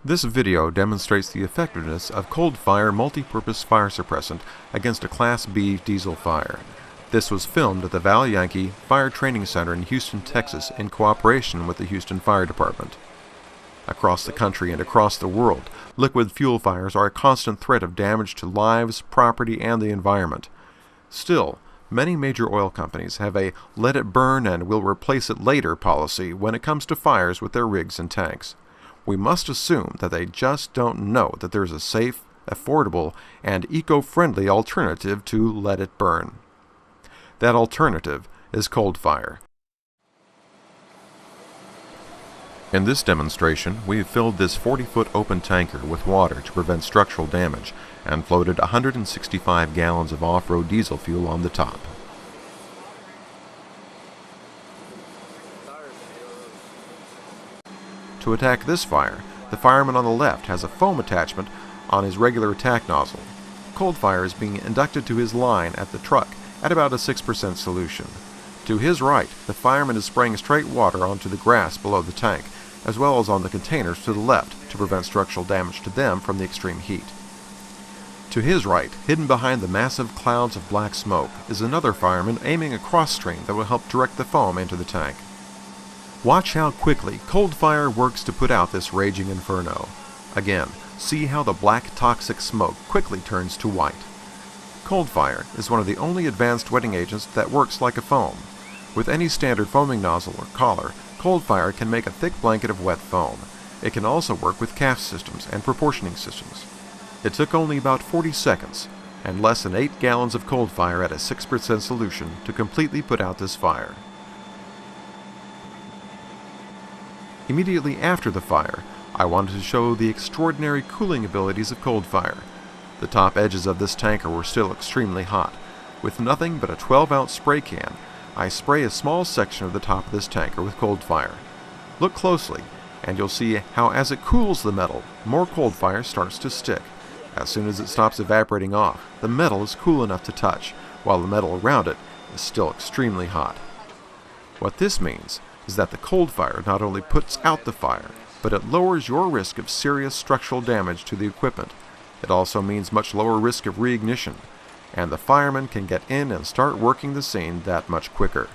This video demonstrates the effectiveness of cold fire multi-purpose fire suppressant against a Class B diesel fire. This was filmed at the Val Yankee Fire Training Center in Houston, Texas in cooperation with the Houston Fire Department. Across the country and across the world, liquid fuel fires are a constant threat of damage to lives, property, and the environment. Still, many major oil companies have a let it burn and we'll replace it later policy when it comes to fires with their rigs and tanks. We must assume that they just don't know that there's a safe, affordable, and eco-friendly alternative to let it burn. That alternative is cold fire. In this demonstration, we've filled this 40-foot open tanker with water to prevent structural damage and floated 165 gallons of off-road diesel fuel on the top. To attack this fire, the fireman on the left has a foam attachment on his regular attack nozzle. Cold fire is being inducted to his line at the truck at about a 6% solution. To his right, the fireman is spraying straight water onto the grass below the tank, as well as on the containers to the left to prevent structural damage to them from the extreme heat. To his right, hidden behind the massive clouds of black smoke, is another fireman aiming a cross-stream that will help direct the foam into the tank. Watch how quickly cold fire works to put out this raging inferno. Again, see how the black toxic smoke quickly turns to white. Cold fire is one of the only advanced wetting agents that works like a foam. With any standard foaming nozzle or collar, cold fire can make a thick blanket of wet foam. It can also work with calf systems and proportioning systems. It took only about 40 seconds and less than 8 gallons of cold fire at a 6% solution to completely put out this fire. Immediately after the fire, I wanted to show the extraordinary cooling abilities of cold fire. The top edges of this tanker were still extremely hot. With nothing but a 12-ounce spray can, I spray a small section of the top of this tanker with cold fire. Look closely, and you'll see how as it cools the metal, more cold fire starts to stick. As soon as it stops evaporating off, the metal is cool enough to touch, while the metal around it is still extremely hot. What this means is that the cold fire not only puts out the fire, but it lowers your risk of serious structural damage to the equipment. It also means much lower risk of reignition, and the fireman can get in and start working the scene that much quicker.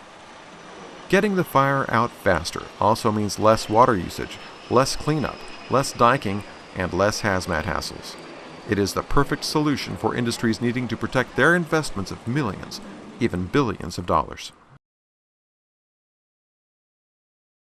Getting the fire out faster also means less water usage, less cleanup, less diking, and less hazmat hassles. It is the perfect solution for industries needing to protect their investments of millions, even billions of dollars.